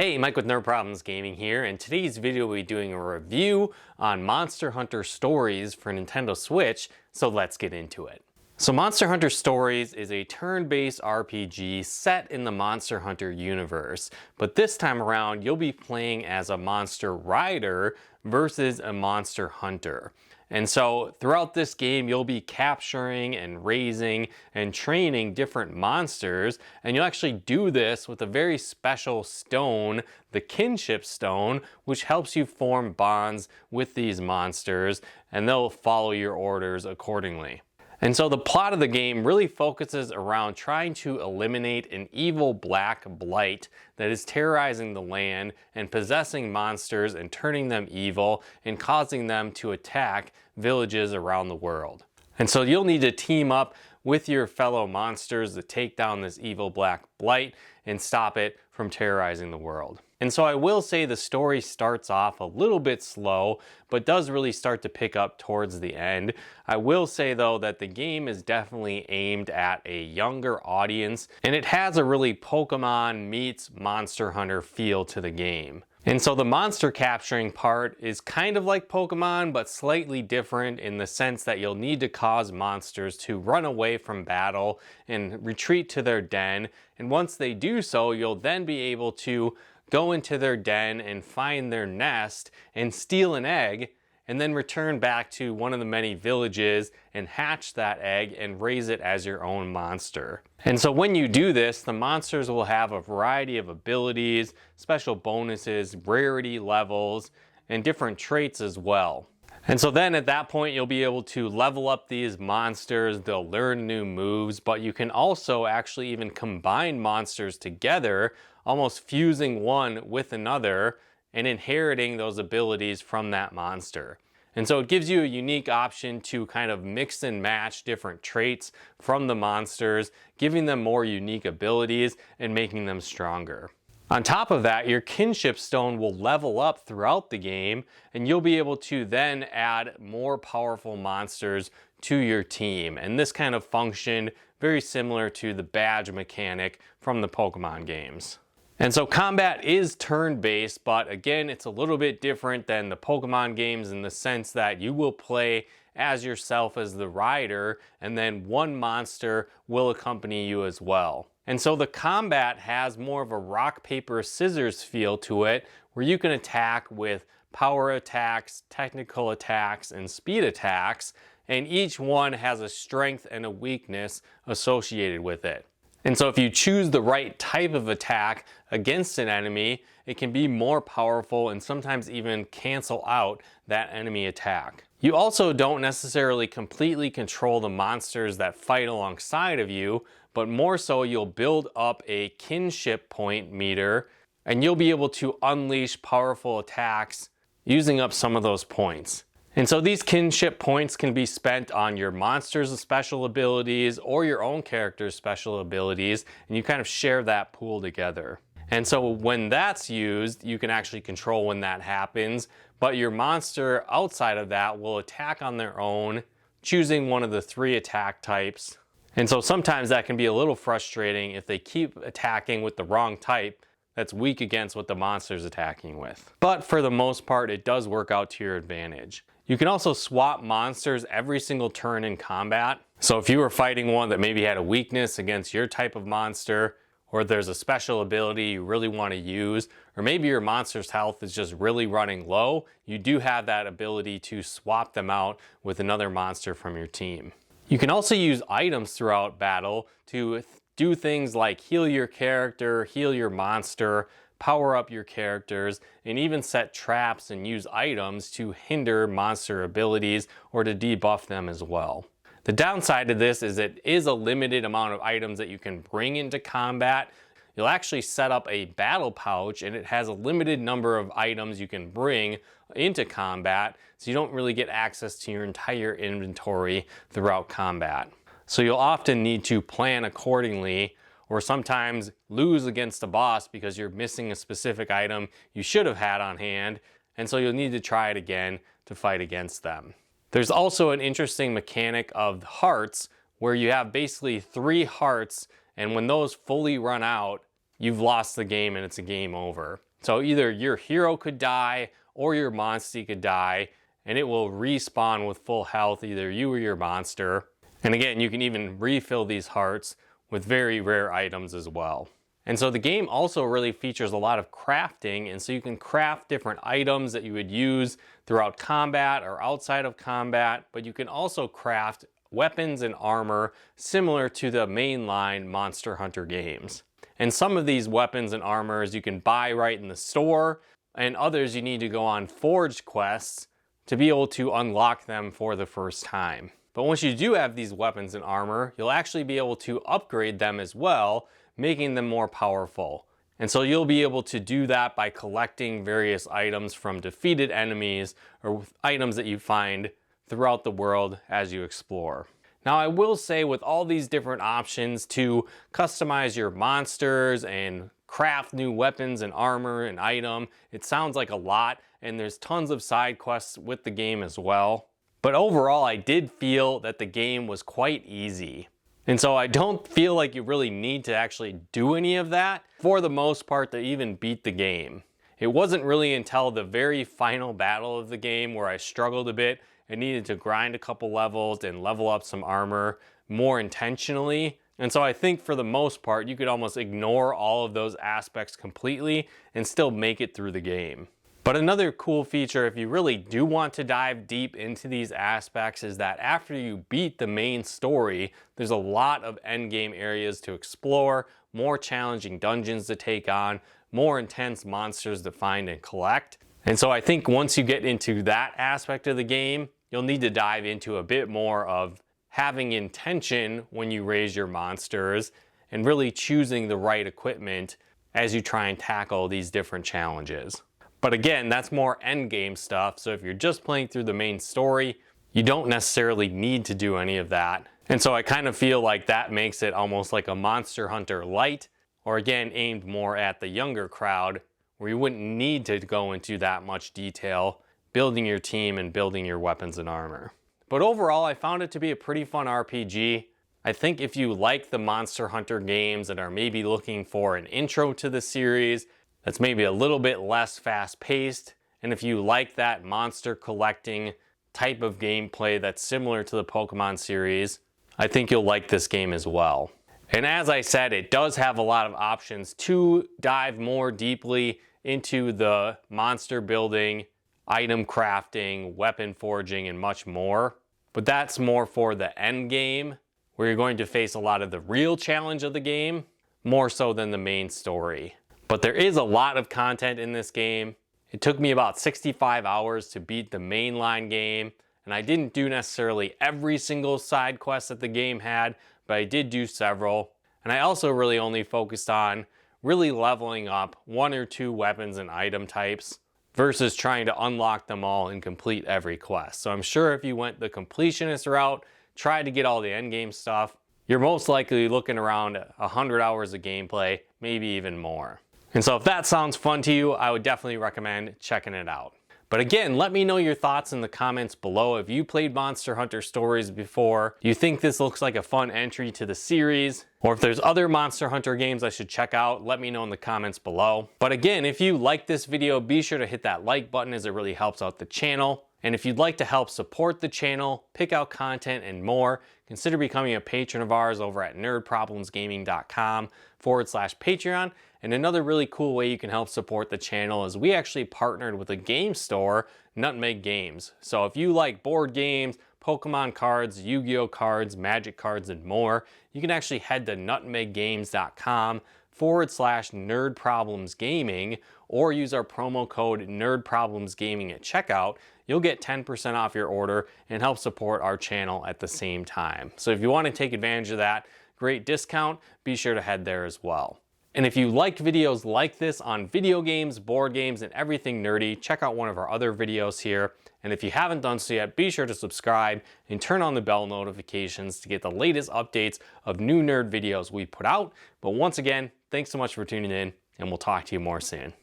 Hey, Mike with Nerd Problems Gaming here, and today's video we'll be doing a review on Monster Hunter Stories for Nintendo Switch, so let's get into it. So Monster Hunter Stories is a turn-based RPG set in the Monster Hunter universe, but this time around you'll be playing as a monster rider versus a monster hunter. And so throughout this game, you'll be capturing and raising and training different monsters. And you'll actually do this with a very special stone, the Kinship Stone, which helps you form bonds with these monsters and they'll follow your orders accordingly. And so the plot of the game really focuses around trying to eliminate an evil Black Blight that is terrorizing the land and possessing monsters and turning them evil and causing them to attack villages around the world. And so you'll need to team up with your fellow monsters to take down this evil Black Blight and stop it from terrorizing the world. And so I will say the story starts off a little bit slow, but does really start to pick up towards the end. I will say though that the game is definitely aimed at a younger audience, and it has a really Pokemon meets Monster Hunter feel to the game. And so the monster capturing part is kind of like Pokemon, but slightly different in the sense that you'll need to cause monsters to run away from battle and retreat to their den. And once they do so, you'll then be able to go into their den and find their nest and steal an egg and then return back to one of the many villages and hatch that egg and raise it as your own monster. And so when you do this, the monsters will have a variety of abilities, special bonuses, rarity levels, and different traits as well. And so then at that point you'll be able to level up these monsters, they'll learn new moves, but you can also actually even combine monsters together, almost fusing one with another and inheriting those abilities from that monster. And so it gives you a unique option to kind of mix and match different traits from the monsters, giving them more unique abilities and making them stronger. On top of that, your Kinship Stone will level up throughout the game, and you'll be able to then add more powerful monsters to your team. And this kind of functioned very similar to the badge mechanic from the Pokemon games. And so combat is turn-based, but again, it's a little bit different than the Pokemon games in the sense that you will play as yourself as the rider, and then one monster will accompany you as well. And so the combat has more of a rock, paper, scissors feel to it, where you can attack with power attacks, technical attacks, and speed attacks, and each one has a strength and a weakness associated with it. And so if you choose the right type of attack against an enemy, it can be more powerful and sometimes even cancel out that enemy attack. You also don't necessarily completely control the monsters that fight alongside of you, but more so you'll build up a kinship point meter and you'll be able to unleash powerful attacks using up some of those points. And so these kinship points can be spent on your monster's special abilities or your own character's special abilities, and you kind of share that pool together. And so when that's used, you can actually control when that happens, but your monster outside of that will attack on their own, choosing one of the 3 attack types. And so sometimes that can be a little frustrating if they keep attacking with the wrong type that's weak against what the monster's attacking with. But for the most part, it does work out to your advantage. You can also swap monsters every single turn in combat. So if you were fighting one that maybe had a weakness against your type of monster, or there's a special ability you really want to use, or maybe your monster's health is just really running low, you do have that ability to swap them out with another monster from your team. You can also use items throughout battle to do things like heal your character, heal your monster, power up your characters, and even set traps and use items to hinder monster abilities or to debuff them as well. The downside to this is it is a limited amount of items that you can bring into combat. You'll actually set up a battle pouch and it has a limited number of items you can bring into combat, so you don't really get access to your entire inventory throughout combat. So you'll often need to plan accordingly, or sometimes lose against a boss because you're missing a specific item you should have had on hand, and so you'll need to try it again to fight against them. There's also an interesting mechanic of hearts where you have basically 3 hearts, and when those fully run out, you've lost the game and it's a game over. So either your hero could die or your monster could die, and it will respawn with full health, either you or your monster. And again, you can even refill these hearts with very rare items as well. And so the game also really features a lot of crafting, and so you can craft different items that you would use throughout combat or outside of combat, but you can also craft weapons and armor similar to the mainline Monster Hunter games. And some of these weapons and armors you can buy right in the store, and others you need to go on forged quests to be able to unlock them for the first time. But once you do have these weapons and armor, you'll actually be able to upgrade them as well, making them more powerful. And so you'll be able to do that by collecting various items from defeated enemies or items that you find throughout the world as you explore. Now, I will say, with all these different options to customize your monsters and craft new weapons and armor and item, it sounds like a lot, and there's tons of side quests with the game as well. But overall, I did feel that the game was quite easy. And so I don't feel like you really need to actually do any of that for the most part to even beat the game. It wasn't really until the very final battle of the game where I struggled a bit and needed to grind a couple levels and level up some armor more intentionally. And so I think for the most part, you could almost ignore all of those aspects completely and still make it through the game. But another cool feature, if you really do want to dive deep into these aspects, is that after you beat the main story, there's a lot of endgame areas to explore, more challenging dungeons to take on, more intense monsters to find and collect. And so I think once you get into that aspect of the game, you'll need to dive into a bit more of having intention when you raise your monsters and really choosing the right equipment as you try and tackle these different challenges. But again, that's more endgame stuff, so if you're just playing through the main story, you don't necessarily need to do any of that. And so I kind of feel like that makes it almost like a Monster Hunter Lite, or again, aimed more at the younger crowd, where you wouldn't need to go into that much detail, building your team and building your weapons and armor. But overall, I found it to be a pretty fun RPG. I think if you like the Monster Hunter games and are maybe looking for an intro to the series, that's maybe a little bit less fast-paced, and if you like that monster collecting type of gameplay that's similar to the Pokemon series, I think you'll like this game as well. And as I said, it does have a lot of options to dive more deeply into the monster building, item crafting, weapon forging, and much more. But that's more for the end game, where you're going to face a lot of the real challenge of the game, more so than the main story. But there is a lot of content in this game. It took me about 65 hours to beat the mainline game, and I didn't do necessarily every single side quest that the game had, but I did do several. And I also really only focused on really leveling up one or two weapons and item types versus trying to unlock them all and complete every quest. So I'm sure if you went the completionist route, tried to get all the endgame stuff, you're most likely looking around 100 hours of gameplay, maybe even more. And so if that sounds fun to you, I would definitely recommend checking it out. But again, let me know your thoughts in the comments below. If you played Monster Hunter Stories before, do you think this looks like a fun entry to the series? Or if there's other Monster Hunter games I should check out, let me know in the comments below. But again, if you like this video, be sure to hit that like button, as it really helps out the channel. And if you'd like to help support the channel, pick out content and more, consider becoming a patron of ours over at nerdproblemsgaming.com/Patreon. And another really cool way you can help support the channel is we actually partnered with a game store, Nutmeg Games. So if you like board games, Pokemon cards, Yu-Gi-Oh cards, Magic cards, and more, you can actually head to nutmeggames.com/nerdproblemsgaming or use our promo code nerdproblemsgaming at checkout. You'll get 10% off your order and help support our channel at the same time. So if you want to take advantage of that great discount, be sure to head there as well. And if you like videos like this on video games, board games, and everything nerdy, check out one of our other videos here. And if you haven't done so yet, be sure to subscribe and turn on the bell notifications to get the latest updates of new nerd videos we put out. But once again, thanks so much for tuning in, and we'll talk to you more soon.